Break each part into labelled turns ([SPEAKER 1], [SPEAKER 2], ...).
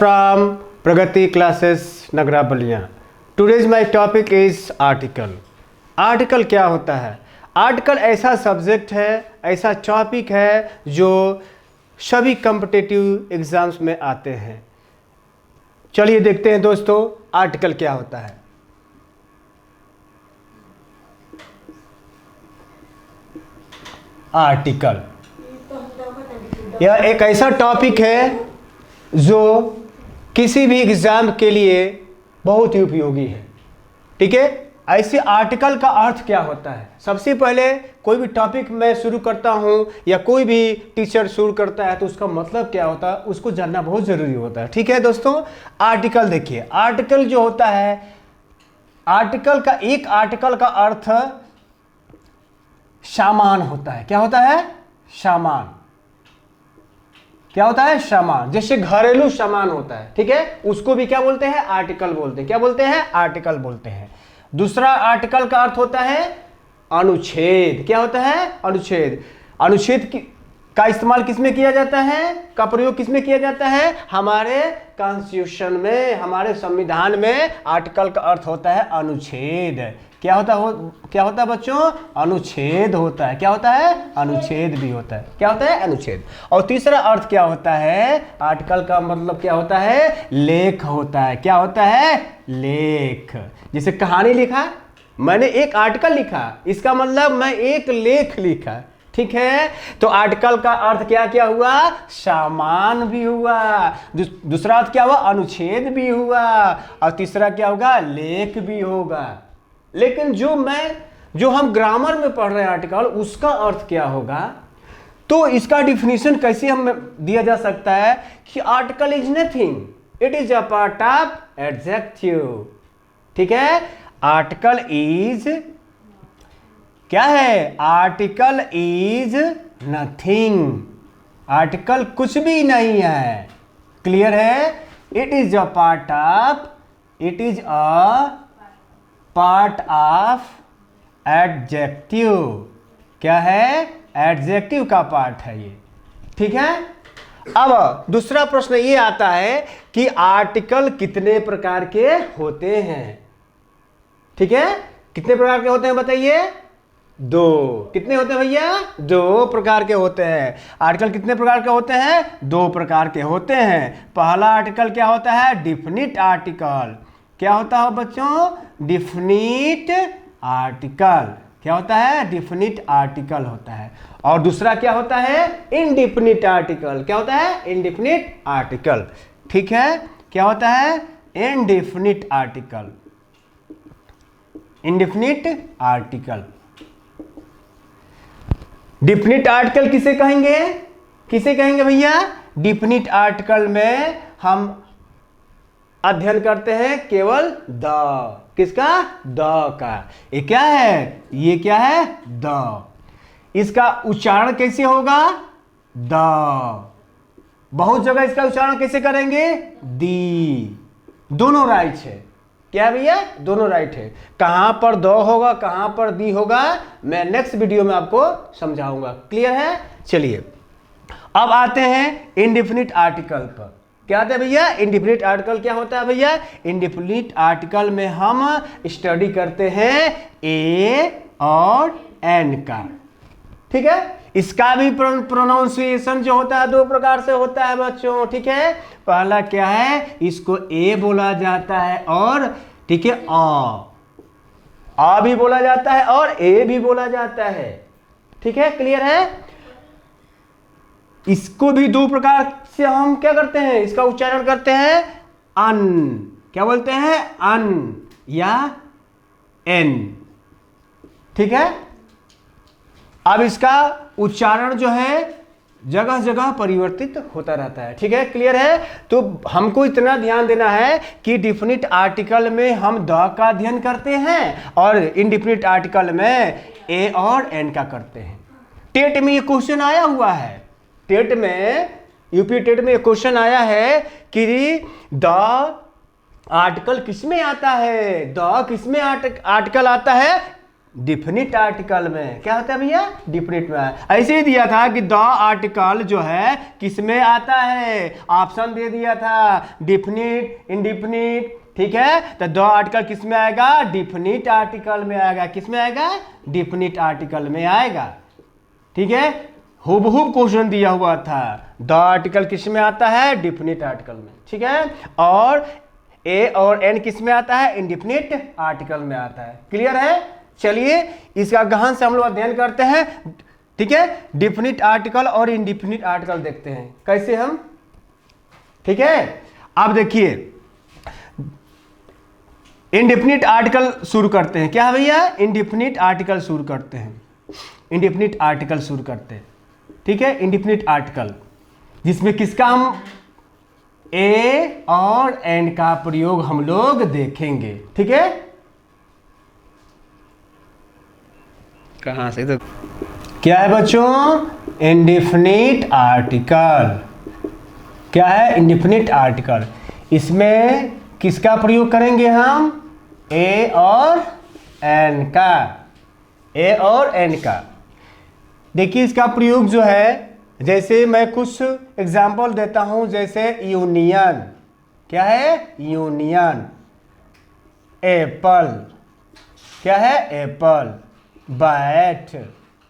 [SPEAKER 1] from Pragati classes Nagra Ballia. Today's my topic is article। Article क्या होता है? आर्टिकल ऐसा सब्जेक्ट है, ऐसा टॉपिक है जो सभी कॉम्पिटिटिव एग्जाम्स में आते हैं। चलिए देखते हैं दोस्तों आर्टिकल क्या होता है। आर्टिकल यह एक ऐसा टॉपिक है जो किसी भी एग्जाम के लिए बहुत ही उपयोगी है। ठीक है, ऐसे आर्टिकल का अर्थ क्या होता है? सबसे पहले कोई भी टॉपिक मैं शुरू करता हूं या कोई भी टीचर शुरू करता है तो उसका मतलब क्या होता है उसको जानना बहुत जरूरी होता है। ठीक है दोस्तों, आर्टिकल देखिए, आर्टिकल जो होता है, आर्टिकल का अर्थ सामान होता है। क्या होता है? सामान। क्या होता है? सामान। जैसे घरेलू सामान होता है, ठीक है, उसको भी क्या बोलते हैं? आर्टिकल बोलते हैं। क्या बोलते हैं? आर्टिकल बोलते हैं। दूसरा आर्टिकल का अर्थ होता है अनुच्छेद। क्या होता है? अनुच्छेद। अनुच्छेद का इस्तेमाल किसमें किया जाता है? का प्रयोग किसमें किया जाता है? हमारे कॉन्स्टिट्यूशन में, हमारे संविधान में आर्टिकल का अर्थ होता है अनुच्छेद। क्या होता है बच्चों? अनुच्छेद होता है। क्या होता है? अनुच्छेद भी होता है। क्या होता है? अनुच्छेद। और तीसरा अर्थ क्या होता है? आर्टिकल का मतलब क्या होता है? लेख होता है। क्या होता है? लेख। जैसे कहानी लिखा, मैंने एक आर्टिकल लिखा, इसका मतलब मैं एक लेख लिखा। ठीक है, तो आर्टिकल का अर्थ क्या क्या हुआ? सामान भी हुआ। दूसरा अर्थ क्या हुआ? अनुच्छेद भी हुआ। और तीसरा क्या होगा? लेख भी होगा। लेकिन जो हम ग्रामर में पढ़ रहे हैं आर्टिकल, उसका अर्थ क्या होगा? तो इसका डिफिनीशन कैसे हम दिया जा सकता है कि article is nothing, it is a part of adjective. ठीक है, आर्टिकल इज क्या है? Article is nothing. आर्टिकल कुछ भी नहीं है। क्लियर है? It is a part of adjective. क्या है? एडजेक्टिव का पार्ट है ये। ठीक है, अब दूसरा प्रश्न ये आता है कि आर्टिकल कितने प्रकार के होते हैं? ठीक है, कितने प्रकार के होते हैं बताइए? दो। कितने होते हैं भैया? दो प्रकार के होते हैं। आर्टिकल कितने प्रकार के होते हैं? दो प्रकार के होते हैं। पहला आर्टिकल क्या होता है? Definite article. क्या होता है बच्चों? Definite article. क्या होता है? डिफिनिट आर्टिकल होता है। और दूसरा क्या होता है? Indefinite article. क्या होता है? Indefinite article. ठीक है, क्या होता है? Indefinite article. Indefinite article. Definite article किसे कहेंगे? किसे कहेंगे भैया? डिफिनिट आर्टिकल में हम अध्ययन करते हैं केवल द। किसका? द का। ये क्या है? ये क्या है? द। इसका उच्चारण कैसे होगा? द। बहुत जगह इसका उच्चारण कैसे करेंगे? दी। दोनों राइट है। क्या है भैया? दोनों राइट है। कहां पर द होगा, कहां पर दी होगा, मैं नेक्स्ट वीडियो में आपको समझाऊंगा। क्लियर है? चलिए अब आते हैं इंडिफिनिट आर्टिकल पर। क्या आता है भैया? इंडिफिनिट आर्टिकल क्या होता है भैया? इंडिफिनिट आर्टिकल में हम स्टडी करते हैं ए और एन का। ठीक है, इसका भी प्रोनाउंसिएशन जो होता है दो प्रकार से होता है बच्चों। ठीक है, पहला क्या है? इसको ए बोला जाता है और ठीक है आ भी बोला जाता है और ए भी बोला जाता है। ठीक है, क्लियर है? इसको भी दो प्रकार से हम क्या करते हैं? इसका उच्चारण करते हैं अन। क्या बोलते हैं? अन या एन। ठीक है, अब इसका उच्चारण जो है जगह जगह परिवर्तित होता रहता है। ठीक है, क्लियर है? तो हमको इतना ध्यान देना है कि डिफिनिट आर्टिकल में हम द का अध्ययन करते हैं और इनडिफिनिट आर्टिकल में ए और एन का करते हैं। टेट में ये क्वेश्चन आया हुआ है। टेट में, यूपी टेट में क्वेश्चन आया है कि द आर्टिकल किसमें आता है? द किसमें आर्टिकल आता है? डिफिनिट आर्टिकल में क्या होता है भैया, डिफिनिट में। ऐसे ही दिया था कि द आर्टिकल जो है किस में आता है, ऑप्शन दे दिया था डिफिनिट, इंडिफिनिट, ठीक है। तो द आर्टिकल किस में आएगा, डिफिनिट आर्टिकल में आएगा। किस में आएगा, डिफिनिट आर्टिकल में आएगा, ठीक है। हुबहुब क्वेश्चन दिया हुआ था, द आर्टिकल किस में आता है, डिफिनिट आर्टिकल में, ठीक है। और ए और एन किस में आता है, इंडिफिनिट आर्टिकल में आता है। क्लियर है। चलिए इसका गहन से हम लोग अध्ययन करते हैं, ठीक है। डिफिनिट आर्टिकल और इंडिफिनिट आर्टिकल देखते हैं कैसे हम, ठीक है। अब देखिए इंडिफिनिट आर्टिकल शुरू करते हैं। क्या है भैया, इंडिफिनिट आर्टिकल शुरू करते हैं, इंडिफिनिट आर्टिकल शुरू करते हैं, ठीक है। इंडिफिनिट आर्टिकल जिसमें किसका हम ए और एन का प्रयोग हम लोग देखेंगे, ठीक है। कहां से, तो क्या है बच्चों, इंडिफिनिट आर्टिकल। क्या है, इंडिफिनिट आर्टिकल। इसमें किसका प्रयोग करेंगे हम, ए और एन का, ए और एन का। देखिए इसका प्रयोग जो है, जैसे मैं कुछ एग्जाम्पल देता हूं, जैसे यूनियन। क्या है, यूनियन। एप्पल। क्या है, एप्पल। बैट।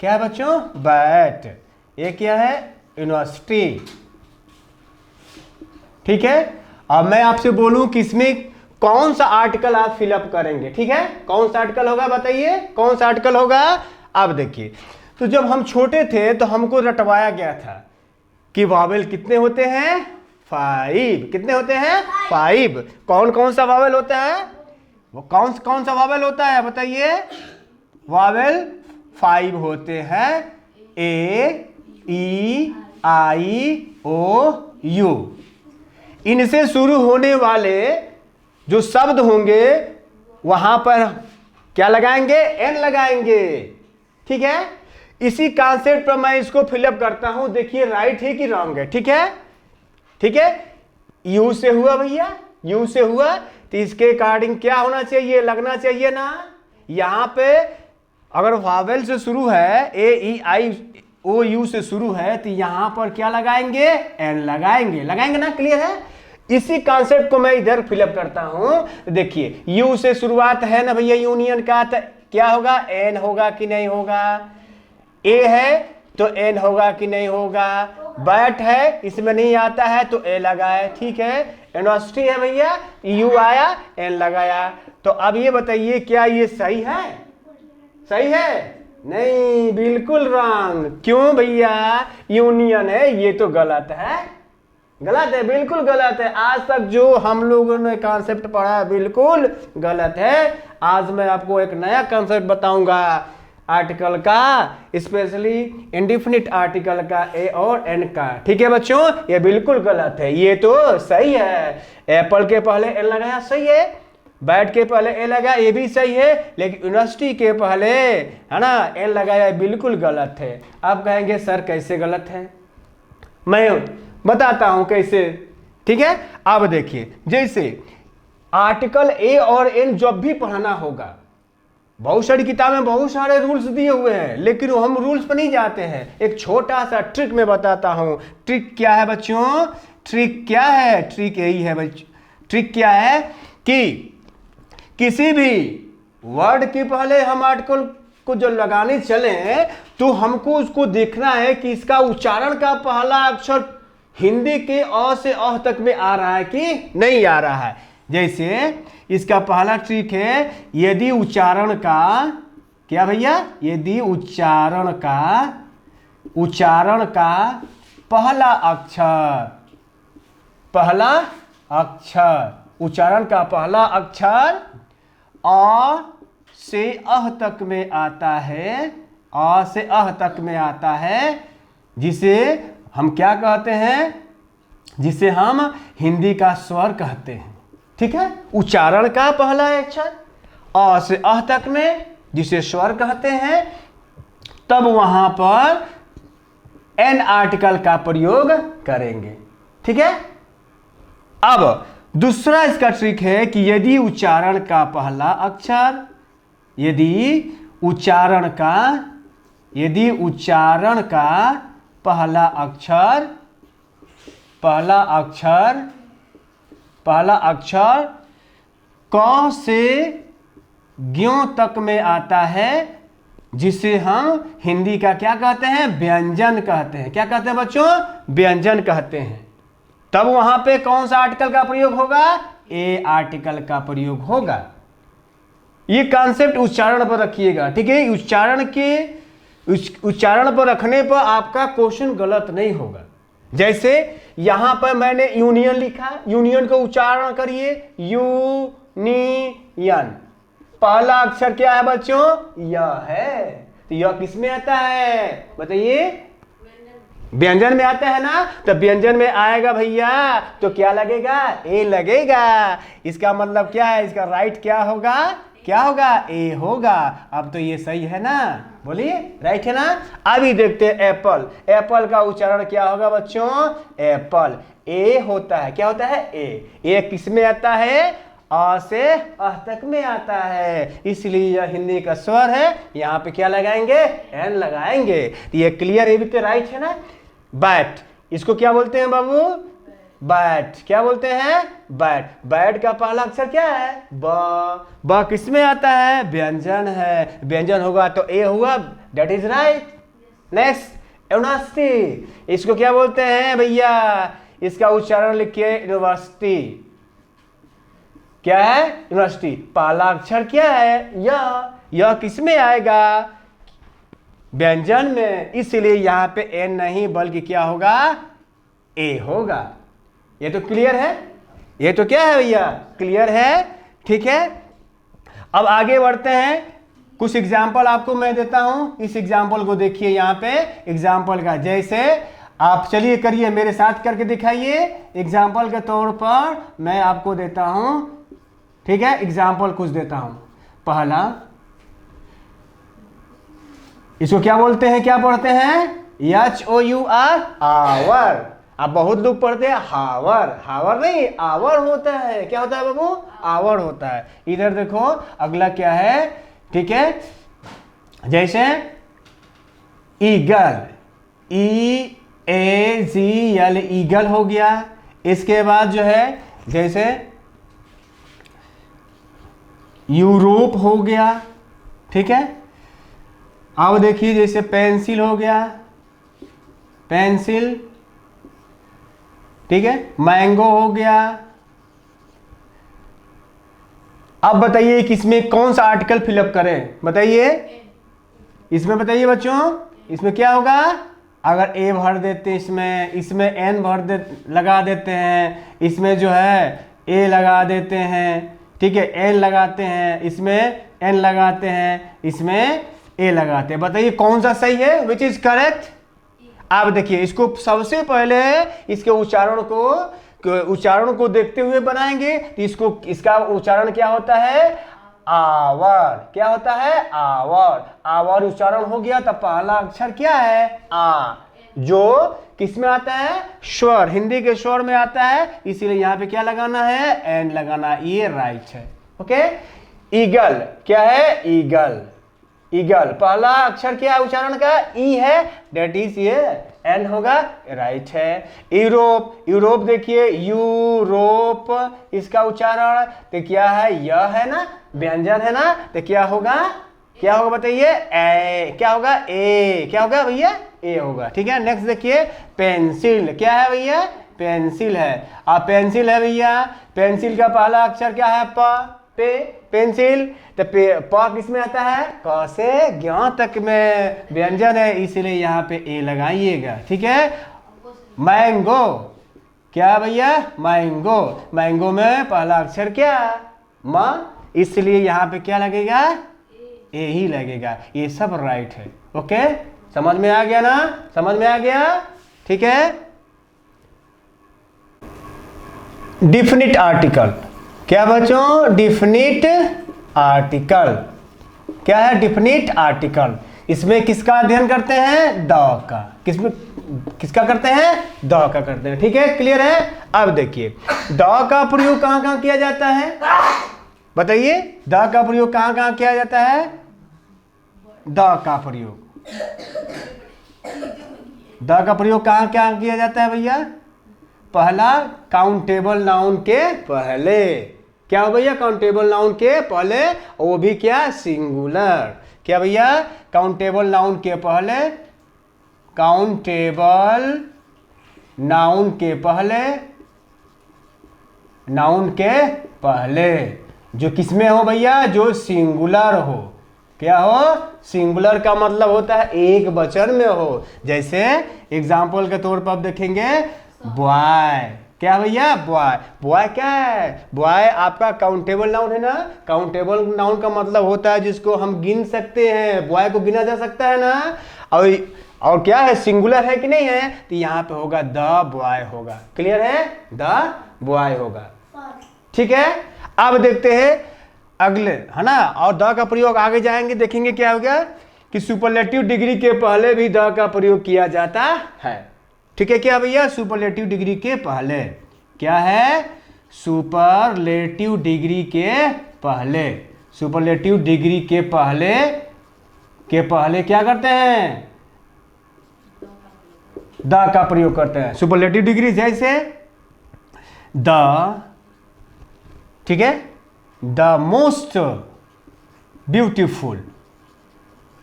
[SPEAKER 1] क्या है बच्चों, बैट। ये क्या है, यूनिवर्सिटी, ठीक है। अब मैं आपसे बोलूं कि इसमें कौन सा आर्टिकल आप फिलअप करेंगे, ठीक है। कौन सा आर्टिकल होगा बताइए, कौन सा आर्टिकल होगा। अब देखिए, तो जब हम छोटे थे तो हमको रटवाया गया था कि वावेल कितने होते हैं, 5। कितने होते हैं, 5। कौन कौन सा वावेल होता है, वो कौन कौन सा वावेल होता है बताइए। वावेल 5 होते हैं, ए, ई, आई, ओ, यू। इनसे शुरू होने वाले जो शब्द होंगे वहां पर क्या लगाएंगे, एन लगाएंगे, ठीक है। इसी कॉन्सेप्ट पर मैं इसको फिलअप करता हूं। देखिए राइट है कि रॉन्ग है, ठीक है, ठीक है। यू से हुआ भैया, यू से हुआ, तो इसके अकॉर्डिंग क्या होना चाहिए, लगना चाहिए ना। यहां पे अगर वावेल से शुरू है, ए, ई, आई, ओ, यू से शुरू है, तो यहां पर क्या लगाएंगे, एन लगाएंगे, लगाएंगे ना। क्लियर है। इसी कॉन्सेप्ट को मैं इधर फिलअप करता हूं। देखिए यू से शुरुआत है ना भैया यूनियन का, तो क्या होगा, एन होगा कि नहीं होगा। ए है तो एन होगा कि नहीं होगा। बैट है, इसमें नहीं आता है तो ए लगाए, ठीक है। यूनिवर्सिटी है भैया, यू आया, एन लगाया। तो अब ये बताइए क्या ये सही है, सही है, नहीं, बिल्कुल रॉन्ग। क्यों भैया, यूनियन है, ये तो गलत है, गलत है, बिल्कुल गलत है। आज तक जो हम लोगों ने कॉन्सेप्ट पढ़ा है बिल्कुल गलत है। आज मैं आपको एक नया कॉन्सेप्ट बताऊंगा आर्टिकल का, स्पेशली इंडिफिनिट आर्टिकल का, ए और एन का, ठीक है बच्चों। ये बिल्कुल गलत है, ये तो सही है। एप्पल के पहले एन लगाया, सही है। बैट के पहले ए लगाया, ये भी सही है। लेकिन यूनिवर्सिटी के पहले है ना एन लगाया, बिल्कुल गलत है। आप कहेंगे सर कैसे गलत है, मैं बताता हूं कैसे, ठीक है। अब देखिए, जैसे आर्टिकल ए और एन जब भी पढ़ना होगा, बहुत सारी किताबें में बहुत सारे रूल्स दिए हुए हैं, लेकिन हम रूल्स पर नहीं जाते हैं। एक छोटा सा ट्रिक मैं बताता हूं। ट्रिक क्या है बच्चों, ट्रिक क्या है, ट्रिक यही है बच्चों। ट्रिक क्या है कि किसी भी वर्ड के पहले हम आर्टिकल को जो लगाने चले तो हमको उसको देखना है कि इसका उच्चारण का पहला अक्षर हिंदी के अ से अह तक में आ रहा है कि नहीं आ रहा है। जैसे इसका पहला ट्रिक है, यदि उच्चारण का क्या भैया, यदि उच्चारण का पहला अक्षर उच्चारण का पहला अक्षर अ से अह तक में आता है, अ से अह तक में आता है, जिसे हम क्या कहते हैं, जिसे हम हिंदी का स्वर कहते हैं, ठीक है। उच्चारण का पहला अक्षर अ से अह तक में, जिसे स्वर कहते हैं, तब वहां पर एन आर्टिकल का प्रयोग करेंगे, ठीक है। अब दूसरा इसका ट्रिक है कि यदि उच्चारण का पहला अक्षर उच्चारण का, यदि उच्चारण का पहला अक्षर क से ज्ञों तक में आता है, जिसे हम हिंदी का क्या कहते हैं? व्यंजन कहते हैं। क्या कहते हैं बच्चों? व्यंजन कहते हैं। तब वहां पे कौन सा आर्टिकल का प्रयोग होगा? ए आर्टिकल का प्रयोग होगा। ये कॉन्सेप्ट उच्चारण पर रखिएगा, ठीक है? उच्चारण पर रखने पर आपका क्वेश्चन गलत नहीं होगा। जैसे यहां पर मैंने यूनियन लिखा, यूनियन को उच्चारण करिए, यूनियन। पहला अक्षर क्या है बच्चों? य है। तो य किस में आता है बताइए? व्यंजन में आता है ना। तो व्यंजन में आएगा भैया तो क्या लगेगा? ए लगेगा। इसका मतलब क्या है? इसका राइट क्या होगा? क्या होगा? ए होगा। अब तो ये सही है ना? बोलिए, राइट है ना? अभी देखते हैं एप्पल। एप्पल का उच्चारण क्या होगा बच्चों? एप्पल। ए होता है। क्या होता है? ए किस में आता है? अ से अह तक में आता है, इसलिए यह हिंदी का स्वर है। यहाँ पे क्या लगाएंगे? एन लगाएंगे। तो ये क्लियर है भी तो राइट है ना? बैट, इसको क्या बोलते हैं बाबू? बैट। क्या बोलते हैं? बैट। बैट का पहला अक्षर क्या है? ब किस में आता है? व्यंजन है। व्यंजन होगा तो ए हुआ, that is right. Next university, इसको क्या बोलते हैं भैया? इसका उच्चारण लिखिए यूनिवर्सिटी। क्या है? यूनिवर्सिटी। पहला अक्षर क्या है? यह किस में आएगा? व्यंजन में, इसलिए यहां पे एन नहीं बल्कि क्या होगा? ए होगा। ये तो क्लियर है? ये तो क्या है भैया? क्लियर है, ठीक है? अब आगे बढ़ते हैं। कुछ एग्जाम्पल आपको मैं देता हूं, इस एग्जाम्पल को देखिए। यहां पे एग्जाम्पल का, जैसे आप चलिए करिए, मेरे साथ करके दिखाइए। एग्जाम्पल के तौर पर मैं आपको देता हूं, ठीक है? एग्जाम्पल कुछ देता हूं। पहला, इसको क्या बोलते हैं? क्या पढ़ते हैं? HOUR, hour. अब बहुत लोग पढ़ते हैं हावर। हावर नहीं, आवर होता है। क्या होता है बाबू? आवर होता है। इधर देखो अगला क्या है, ठीक है? जैसे ईगल, EAGL, ईगल हो गया। इसके बाद जो है जैसे यूरोप हो गया, ठीक है? अब देखिए जैसे पेंसिल हो गया, पेंसिल, ठीक है? मैंगो हो गया। अब बताइए किसमें कौन सा आर्टिकल फिलअप करें? बताइए इसमें, बताइए बच्चों इसमें क्या होगा? अगर ए भर देते इसमें एन लगा देते हैं, इसमें जो है ए लगा देते हैं, ठीक है? एन लगाते हैं, इसमें एन लगाते हैं, इसमें ए लगाते हैं। बताइए कौन सा सही है? Which is correct? आप देखिए, इसको सबसे पहले इसके उच्चारण को देखते हुए बनाएंगे। तो इसका उच्चारण क्या होता है? आवर। क्या होता है? आवर। आवर उच्चारण हो गया। तो पहला अक्षर क्या है? आ, जो किस में आता है? स्वर, हिंदी के स्वर में आता है, इसीलिए यहां पे क्या लगाना है? एन लगाना। ये राइट है। ओके। ईगल, क्या है? ईगल। ईगल पहला अक्षर क्या है उच्चारण का? ई है, डेट इज ये एन होगा, राइट है। यूरोप, यूरोप देखिए यूरोप, इसका उच्चारण तो क्या है? यह है ना, व्यंजन है ना। तो क्या होगा? क्या होगा बताइए? ए। क्या होगा? ए। क्या होगा भैया? ए होगा, ठीक है? नेक्स्ट देखिए पेंसिल, क्या है भैया? पेंसिल है। अब पेंसिल है भैया, पेंसिल का पहला अक्षर क्या है? प। पे, पेंसिल। तो प किस में आता है? क से ज्ञ तक में व्यंजन है, इसलिए यहाँ पे ए लगाइएगा, ठीक है? मैंगो, क्या भैया? मैंगो। मैंगो में पहला अक्षर क्या? म, इसलिए यहाँ पे क्या लगेगा? ए ही लगेगा। ये सब राइट है। ओके, समझ में आ गया ना? समझ में आ गया, ठीक है? डिफिनिट आर्टिकल, क्या बच्चों? Definite article. क्या है? Definite article. इसमें किसका अध्ययन करते हैं? द का। किसका करते हैं? द का करते हैं, ठीक है? क्लियर है? अब देखिए द का प्रयोग कहां कहां किया जाता है? बताइए द का प्रयोग कहां कहां किया जाता है? द का प्रयोग। द का प्रयोग कहाँ क्या किया जाता है भैया? पहला काउंटेबल नाउन के पहले। क्या हो भैया? काउंटेबल नाउन के पहले, वो भी क्या? सिंगुलर। क्या भैया? काउंटेबल नाउन के पहले, काउंटेबल नाउन के पहले, नाउन के पहले जो किसमें हो भैया? जो सिंगुलर हो। क्या हो? सिंगुलर का मतलब होता है एक वचन में हो। जैसे एग्जाम्पल के तौर पर आप देखेंगे बॉय। क्या भैया? बॉय। बॉय क्या है? बॉय आपका काउंटेबल नाउन है ना। काउंटेबल नाउन का मतलब होता है जिसको हम गिन सकते हैं। बॉय को गिना जा सकता है ना। और क्या है? सिंगुलर है कि नहीं है? तो यहाँ पे होगा द बॉय होगा। क्लियर है? द बॉय होगा। ठीक है, अब देखते हैं अगले, है ना। और द का प्रयोग आगे जाएंगे देखेंगे क्या हो गया कि सुपरलेटिव डिग्री के पहले भी द का प्रयोग किया जाता है। ठीक है क्या भैया? सुपरलेटिव डिग्री के पहले क्या है? सुपरलेटिव डिग्री के पहले, सुपरलेटिव डिग्री के पहले क्या करते हैं? द का प्रयोग करते हैं। सुपरलेटिव डिग्री जैसे द, ठीक है, the most beautiful,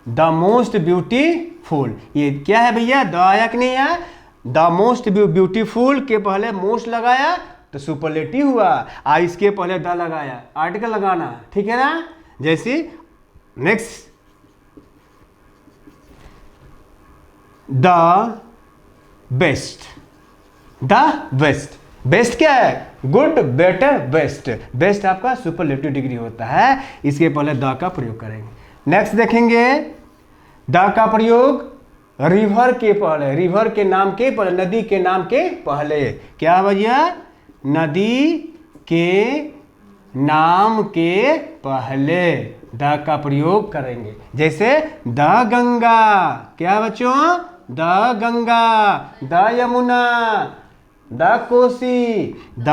[SPEAKER 1] the most beautiful. ये क्या है भैया? द आया कि नहीं आया? द मोस्ट ब्यूटीफुल के पहले मोस्ट लगाया तो सुपरलेटिव हुआ। इसके पहले द लगाया, आर्टिकल लगाना। ठीक है ना। जैसे next, the best, the best. Best क्या है? Good, better, best. बेस्ट आपका सुपरलेटिव डिग्री होता है, इसके पहले द का प्रयोग करेंगे। नेक्स्ट देखेंगे द का प्रयोग रिवर के पहले, रिवर के नाम के पहले, नदी के नाम के पहले। क्या भैया? नदी के नाम के पहले द का प्रयोग करेंगे। जैसे द गंगा। क्या बच्चों? The Ganga, the Yamuna, the Kosi, the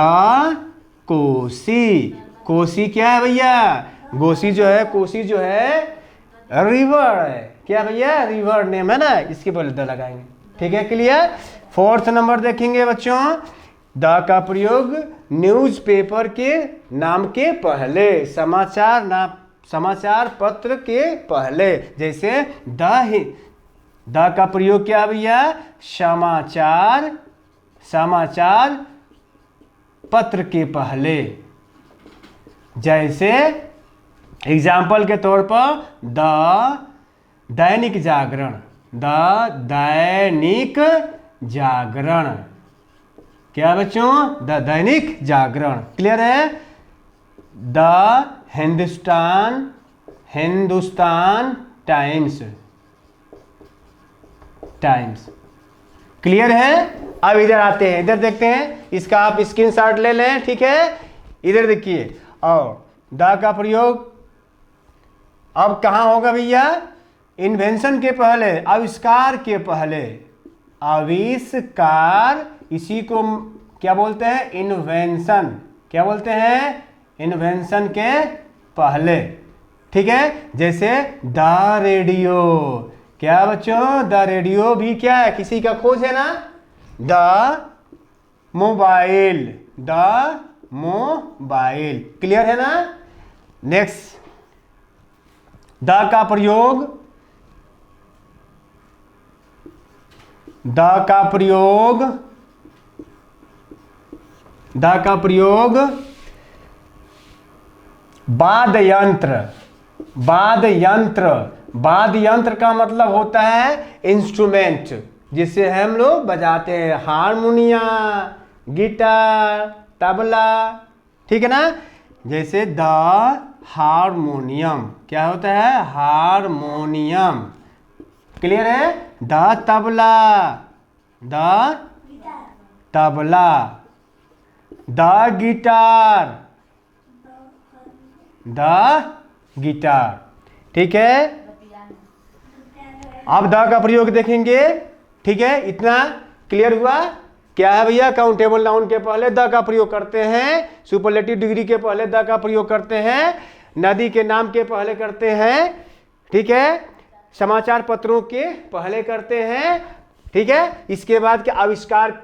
[SPEAKER 1] Kosi. Kosi क्या है भैया? कोसी जो है रिवर है। क्या भैया? रिवर नेम है ना, इसके पहले द लगाएंगे। ठीक है, क्लियर। फोर्थ नंबर देखेंगे बच्चों, द का प्रयोग न्यूज़पेपर के नाम के पहले, समाचार पत्र के पहले। जैसे द का प्रयोग क्या भैया? समाचार पत्र के पहले। जैसे एग्जाम्पल के तौर पर दैनिक जागरण, दैनिक जागरण। क्या बच्चों? दैनिक जागरण। क्लियर है। The Hindustan times. क्लियर है। अब इधर आते हैं, इधर देखते हैं, इसका आप स्क्रीनशॉट ले लें। ठीक है, इधर देखिए। और द का प्रयोग अब कहाँ होगा भैया? इन्वेंशन के पहले, आविष्कार के पहले। आविष्कार, इसी को क्या बोलते हैं? इन्वेंशन। क्या बोलते हैं? इन्वेंशन के पहले। ठीक है, जैसे द रेडियो। क्या बच्चों? द रेडियो भी क्या है? किसी का खोज है ना। द मोबाइल, क्लियर है ना। नेक्स्ट, द का प्रयोग वाद्य यंत्र का मतलब होता है इंस्ट्रूमेंट, जिससे हम लोग बजाते हैं। हारमोनिया, गिटार, तबला। ठीक है ना। जैसे द हारमोनियम। क्या होता है? हारमोनियम। क्लियर है। The tabla, the guitar. ठीक है, अब द का प्रयोग देखेंगे। ठीक है, इतना क्लियर हुआ। क्या है भैया? काउंटेबल नाउन के पहले द का प्रयोग करते हैं, सुपरलेटिव डिग्री के पहले द का प्रयोग करते हैं, नदी के नाम के पहले करते हैं। ठीक है, समाचार पत्रों के पहले करते हैं, ठीक है। इसके बाद के आविष्कार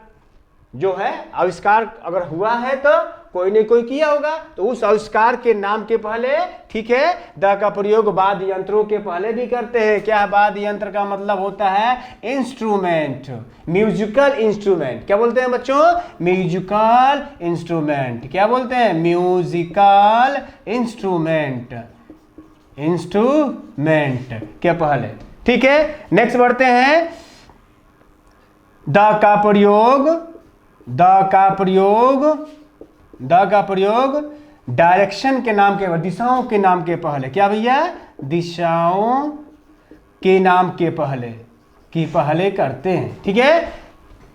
[SPEAKER 1] जो है, आविष्कार अगर हुआ है तो कोई ने कोई किया होगा, तो उस आविष्कार के नाम के पहले, ठीक है, द का प्रयोग वाद्य यंत्रों के पहले भी करते हैं। क्या वाद्य यंत्र का मतलब होता है इंस्ट्रूमेंट, म्यूजिकल इंस्ट्रूमेंट। क्या बोलते हैं बच्चों? Musical instrument. क्या बोलते हैं? म्यूजिकल इंस्ट्रूमेंट, इंस्ट्रूमेंट के पहले, ठीक है। नेक्स्ट बढ़ते हैं। द का प्रयोग, द का प्रयोग, द का प्रयोग डायरेक्शन के नाम के, दिशाओं के नाम के पहले, क्या भैया? दिशाओं के नाम के पहले करते हैं, ठीक है।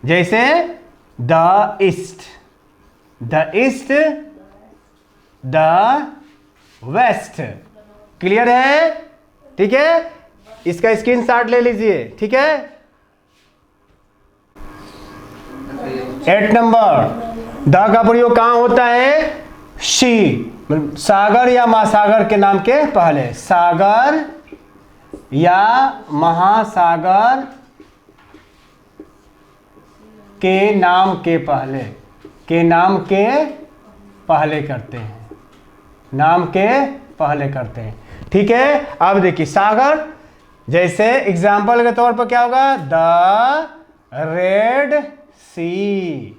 [SPEAKER 1] जैसे the east, the east, the west. Clear है? ठीक है, इसका स्क्रीनशॉट ले लीजिए, ठीक है। 8 नंबर, द का प्रयोग कहाँ होता है? सी, सागर या महासागर के नाम के पहले, सागर या महासागर के नाम के पहले, के नाम के पहले करते हैं, नाम के पहले करते हैं, ठीक है। अब देखिए सागर, जैसे एग्जाम्पल के तौर पर क्या होगा? The Red Sea.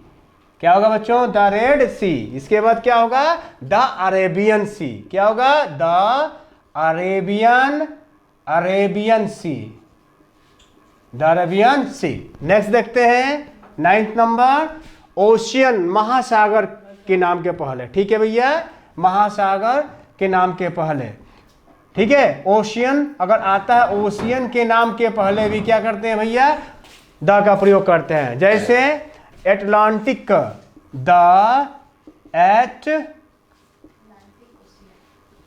[SPEAKER 1] क्या होगा बच्चों? The Red Sea. इसके बाद क्या होगा? The Arabian Sea. क्या होगा? The Arabian, Arabian Sea, the Arabian Sea. Next देखते हैं 9th नंबर, ओशियन, महासागर के नाम के पहले, ठीक है भैया, महासागर के नाम के पहले, ठीक है। ओशियन अगर आता है, ओशियन के नाम के पहले भी क्या करते हैं भैया? द का प्रयोग करते हैं। जैसे Atlantic, the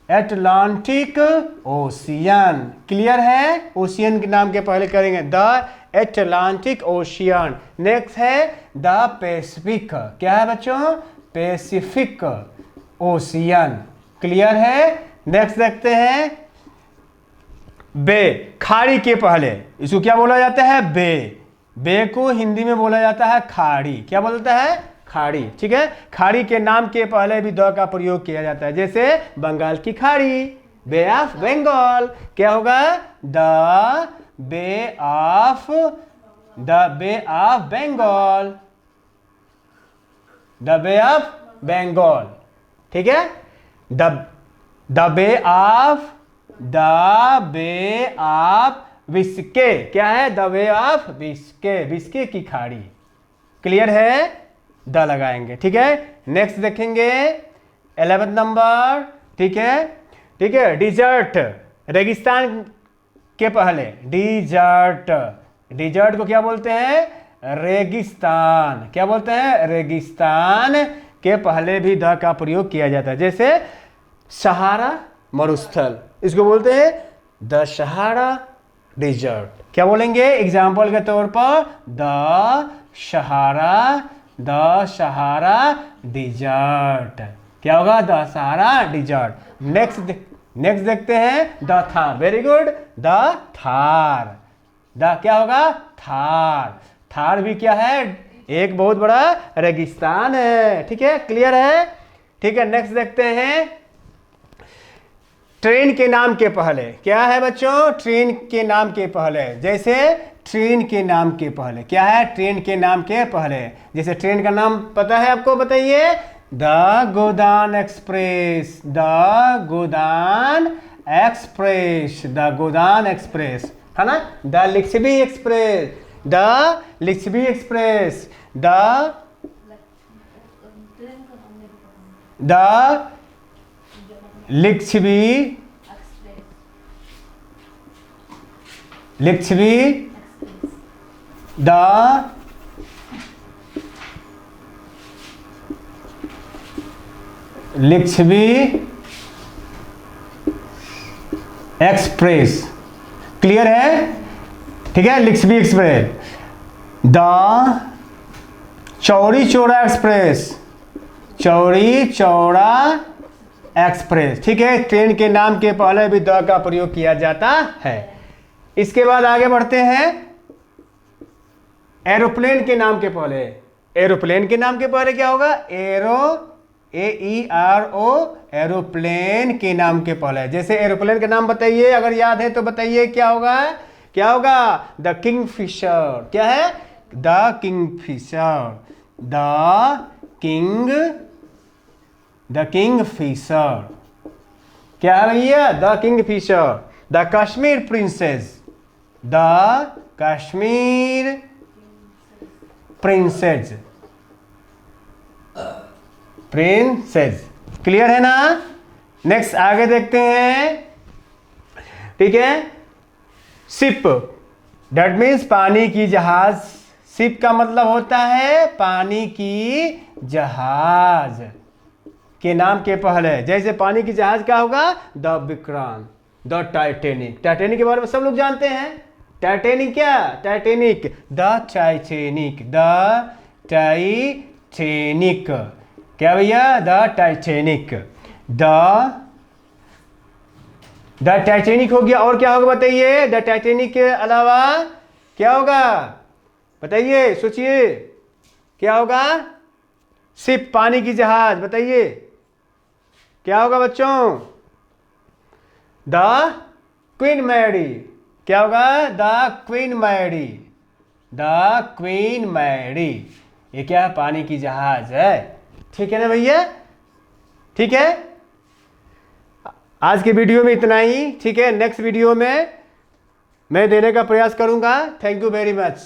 [SPEAKER 1] Atlantic ocean. Clear है? ओशियन के नाम के पहले करेंगे द एटलांटिक ओशियन। नेक्स्ट है द पैसिफिक। क्या है बच्चों? Pacific ocean. क्लियर है? नेक्स्ट देखते हैं बे, खाड़ी के पहले, इसको क्या बोला जाता है? बे। बे को हिंदी में बोला जाता है खाड़ी। क्या बोलता है? खाड़ी, ठीक है। खाड़ी के नाम के पहले भी द का प्रयोग किया जाता है, जैसे बंगाल की खाड़ी, बे ऑफ बंगाल। क्या होगा? The Bay of, the Bay of Bengal, the Bay of Bengal, ठीक है। The Bay of, the Bay of Biscay. क्या है? The Bay of Biscay, Biscay की खाड़ी। क्लियर है? द लगाएंगे, ठीक है। नेक्स्ट देखेंगे 11th नंबर, ठीक है, ठीक है। डिजर्ट, रेगिस्तान के पहले, डिजर्ट, डिजर्ट को क्या बोलते हैं? रेगिस्तान। क्या बोलते हैं? रेगिस्तान के पहले भी द का प्रयोग किया जाता है, जैसे सहारा मरुस्थल, इसको बोलते हैं द सहारा डिजर्ट। क्या बोलेंगे एग्जाम्पल के तौर पर? The Sahara, the Sahara desert. क्या होगा? The Sahara desert. नेक्स्ट देखते हैं the Thar. Very good, the Thar. The क्या होगा? थार। थार भी क्या है? एक बहुत बड़ा रेगिस्तान है, ठीक है। क्लियर है? ठीक है। नेक्स्ट देखते हैं ट्रेन के नाम के पहले। क्या है बच्चों? ट्रेन के नाम के पहले, जैसे ट्रेन के नाम के पहले। क्या है? ट्रेन के नाम के पहले, जैसे ट्रेन का नाम पता है आपको? बताइए। The Godan Express, the Godan Express, the Godan Express, है ना। The Lichchavi Express, the Lichchavi Express, the Lichchavi, Lichchavi, the Lichchavi Express. Clear है? ठीक है, लिच्छवी एक्सप्रेस। द चौड़ी चौड़ा एक्सप्रेस, चौड़ी चौड़ा एक्सप्रेस, ठीक है। ट्रेन के नाम के पहले भी द का प्रयोग किया जाता है। इसके बाद आगे बढ़ते हैं एरोप्लेन के नाम के पहले। एरोप्लेन के नाम के पहले क्या होगा? AERO, एरोप्लेन के नाम के पहले। जैसे एरोप्लेन का नाम बताइए, अगर याद है तो बताइए क्या होगा? क्या होगा? The Kingfisher. क्या है? The Kingfisher. द किंगफिशर क्या है भैया? The Kingfisher. The Kashmir princess. The Kashmir princess. Princess clear है ना? नेक्स्ट आगे देखते हैं। ठीक है, शिप दैट मीन्स पानी की जहाज। शिप का मतलब होता है पानी की जहाज के नाम के पहले। जैसे पानी की जहाज क्या होगा? The Vikrant, the Titanic. Titanic के बारे में सब लोग जानते हैं। टाइटेनिक क्या? Titanic, the Titanic, the Titanic. क्या भैया? The Titanic. द टाइटेनिक हो गया। और क्या होगा बताइए? द टाइटेनिक के अलावा क्या होगा बताइए, सोचिए क्या होगा? शिप पानी की जहाज, बताइए क्या होगा बच्चों? The Queen Mary. क्या होगा? The Queen Mary. The Queen Mary. ये क्या है? पानी की जहाज है। ठीक है ना भैया? ठीक है, आज के वीडियो में इतना ही। ठीक है, नेक्स्ट वीडियो में मैं देने का प्रयास करूंगा। Thank you very much.